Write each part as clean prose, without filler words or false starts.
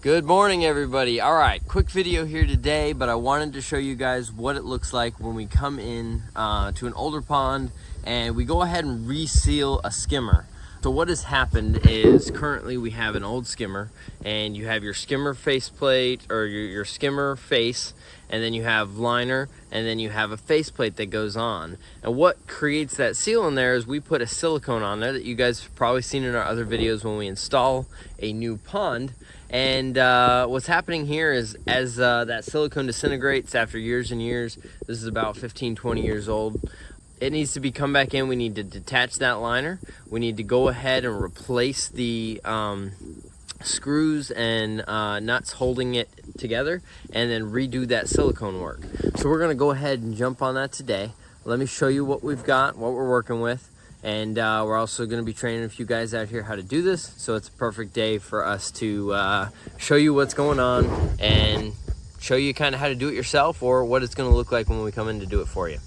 Good morning, everybody. All right, quick video here today, but I wanted to show you guys what it looks like when we come in to an older pond and we go ahead and reseal a skimmer. So what has happened is currently we have an old skimmer, and you have your skimmer faceplate or your skimmer face, and then you have liner, and then you have a faceplate that goes on. And what creates that seal in there is we put a silicone on there that you guys have probably seen in our other videos when we install a new pond. And what's happening here is as that silicone disintegrates after years and years, this is about 15-20 years old, it needs to be come back in. We need to detach that liner. We need to go ahead and replace the screws and nuts holding it together, and then redo that silicone work. So we're gonna go ahead and jump on that today. Let me show you what we've got, what we're working with, and we're also gonna be training a few guys out here how to do this. So it's a perfect day for us to show you what's going on and show you kind of how to do it yourself, or what it's gonna look like when we come in to do it for you.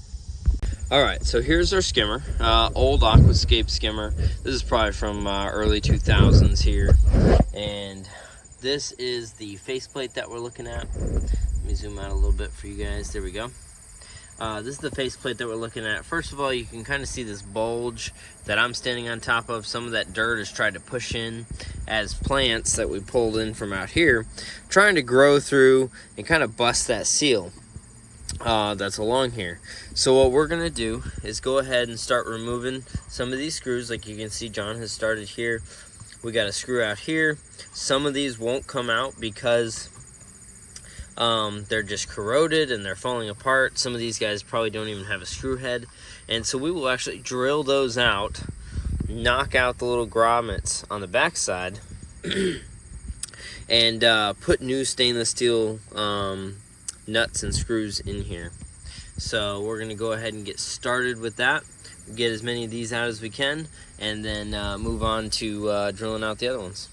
All right, so here's our skimmer, old aquascape skimmer. This is probably from early 2000s here. And this is the faceplate that we're looking at. Let me zoom out a little bit for you guys. There we go. This is the faceplate that we're looking at. First of all, you can kind of see this bulge that I'm standing on top of. Some of that dirt is tried to push in as plants that we pulled in from out here, trying to grow through and kind of bust that seal that's along here. So what we're gonna do is go ahead and start removing some of these screws. Like you can see, John has started here. We got a screw out here. Some of these won't come out because they're just corroded and they're falling apart. Some of these guys probably don't even have a screw head, and so we will actually drill those out, knock out the little grommets on the back side, and put new stainless steel nuts and screws in here. So we're gonna go ahead and get started with that, get as many of these out as we can, and then move on to drilling out the other ones.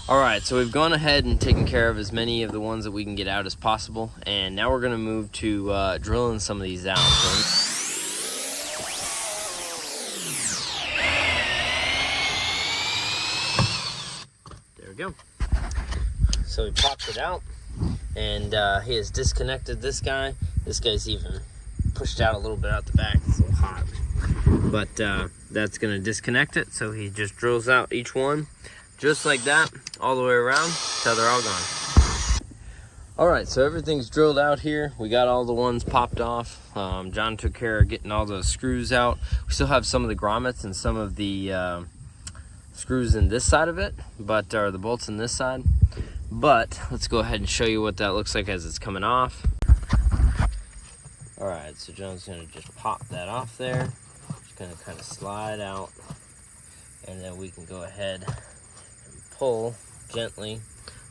All right, so we've gone ahead and taken care of as many of the ones that we can get out as possible, and now we're gonna move to drilling some of these out. There we go. So we popped it out, and he has disconnected this guy. This guy's even pushed out a little bit out the back. It's a little hot, but that's gonna disconnect it. So he just drills out each one just like that, all the way around till they're all gone. All right, so everything's drilled out here. We got all the ones popped off. John took care of getting all those screws out. We still have some of the grommets and some of the screws in this side of it, but or the bolts in this side. But let's go ahead and show you what that looks like as it's coming off. All right, so John's gonna just pop that off there. Just gonna kind of slide out, and then we can go ahead and pull gently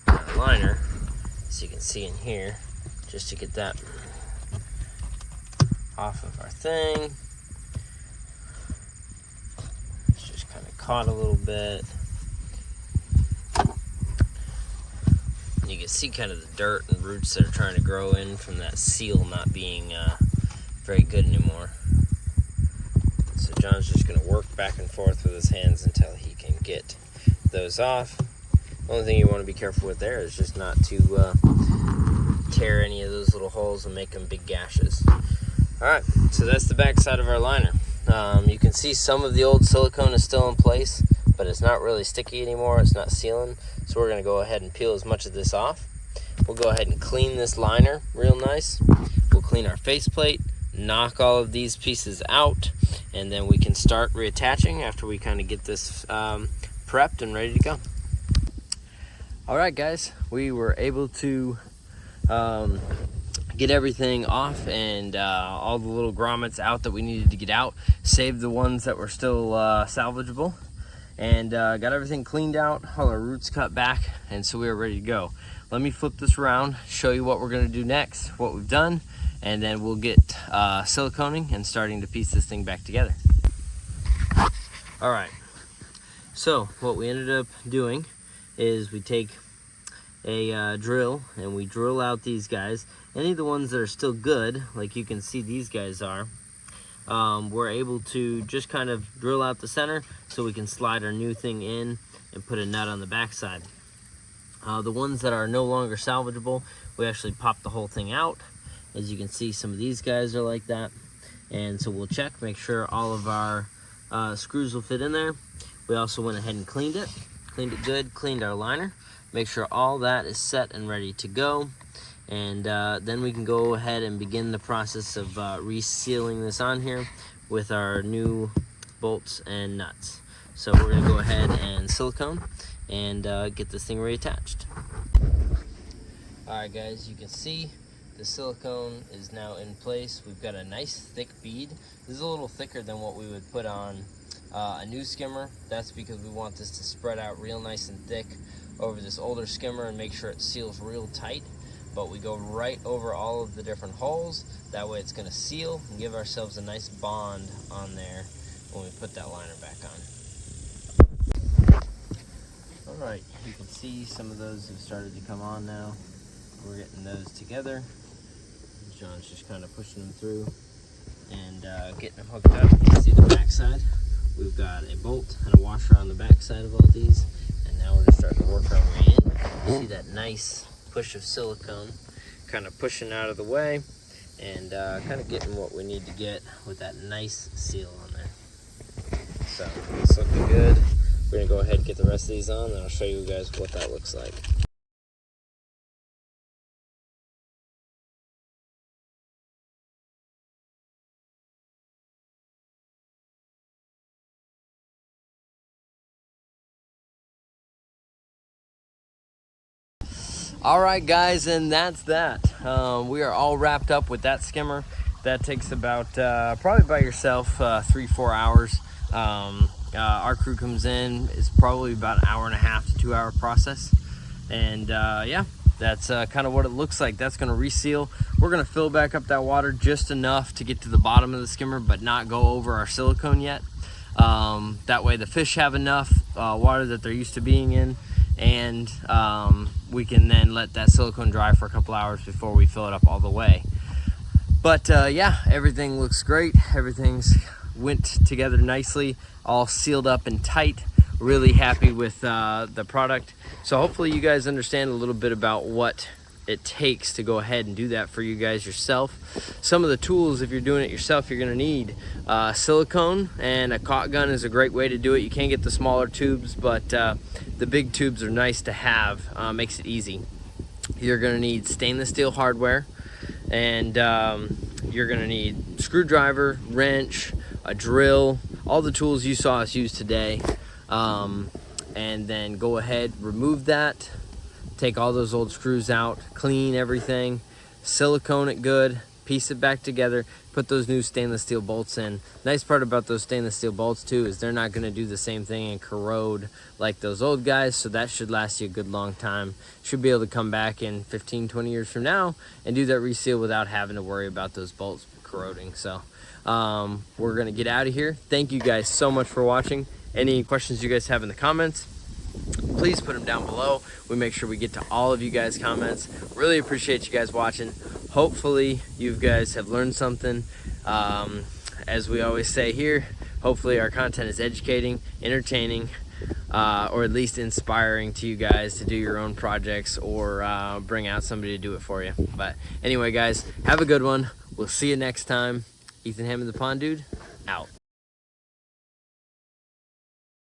on our liner, so you can see in here, just to get that off of our thing. It's just kind of caught a little bit. You can see kind of the dirt and roots that are trying to grow in from that seal not being very good anymore. So John's just going to work back and forth with his hands until he can get those off. The only thing you want to be careful with there is just not to tear any of those little holes and make them big gashes. Alright, so that's the back side of our liner. You can see some of the old silicone is still in place, but it's not really sticky anymore. It's not sealing. So we're going to go ahead and peel as much of this off. We'll go ahead and clean this liner real nice. We'll clean our faceplate, knock all of these pieces out, and then we can start reattaching after we kind of get this prepped and ready to go. All right, guys, we were able to get everything off, and all the little grommets out that we needed to get out, save the ones that were still salvageable, and got everything cleaned out, all our roots cut back, and so we are ready to go. Let me flip this around, show you what we're going to do next, what we've done, and then we'll get siliconing and starting to piece this thing back together. All right, so what we ended up doing is we take a drill and we drill out these guys. Any of the ones that are still good, like you can see these guys are, we're able to just kind of drill out the center so we can slide our new thing in and put a nut on the back side. The ones that are no longer salvageable, we actually pop the whole thing out. As you can see, some of these guys are like that. And so we'll check, make sure all of our screws will fit in there. We also went ahead and cleaned it good, cleaned our liner, make sure all that is set and ready to go. And then we can go ahead and begin the process of resealing this on here with our new bolts and nuts. So we're gonna go ahead and silicone and get this thing reattached. All right guys, you can see the silicone is now in place. We've got a nice thick bead. This is a little thicker than what we would put on a new skimmer. That's because we want this to spread out real nice and thick over this older skimmer and make sure it seals real tight. But we go right over all of the different holes. That way it's gonna seal and give ourselves a nice bond on there when we put that liner back on. All right, you can see some of those have started to come on now. We're getting those together. John's just kind of pushing them through and getting them hooked up. You can see the back side. We've got a bolt and a washer on the back side of all these, and now we're just starting to work our way in. You see that nice push of silicone kind of pushing out of the way and kind of getting what we need to get with that nice seal on there. So it's looking good. We're gonna go ahead and get the rest of these on, and I'll show you guys what that looks like. All right guys, and that's that. We are all wrapped up with that skimmer. That takes about probably by yourself 3-4 hours. Our crew comes in, it's probably about an 1.5 to 2 hour process. And yeah, that's kind of what it looks like. That's gonna reseal. We're gonna fill back up that water just enough to get to the bottom of the skimmer, but not go over our silicone yet. That way the fish have enough water that they're used to being in, and we can then let that silicone dry for a couple hours before we fill it up all the way. But yeah, everything looks great. Everything's went together nicely, all sealed up and tight. Really happy with the product. So hopefully you guys understand a little bit about what it takes to go ahead and do that for you guys yourself. Some of the tools, if you're doing it yourself, you're gonna need silicone, and a caulk gun is a great way to do it. You can get the smaller tubes, but the big tubes are nice to have. Makes it easy. You're gonna need stainless steel hardware, and you're gonna need screwdriver, wrench, a drill, all the tools you saw us use today. And then go ahead, remove that, take all those old screws out, clean everything, silicone it good, piece it back together, put those new stainless steel bolts in. Nice part about those stainless steel bolts too is they're not gonna do the same thing and corrode like those old guys, so that should last you a good long time. Should be able to come back in 15-20 years from now and do that reseal without having to worry about those bolts corroding. So we're gonna get out of here. Thank you guys so much for watching. Any questions you guys have in the comments, please put them down below. We make sure we get to all of you guys' comments. Really appreciate you guys watching. Hopefully you guys have learned something. As we always say here, hopefully our content is educating, entertaining, or at least inspiring to you guys to do your own projects, or bring out somebody to do it for you. But anyway guys, have a good one. We'll see you next time. Ethan Hammond, the Pond Dude, out.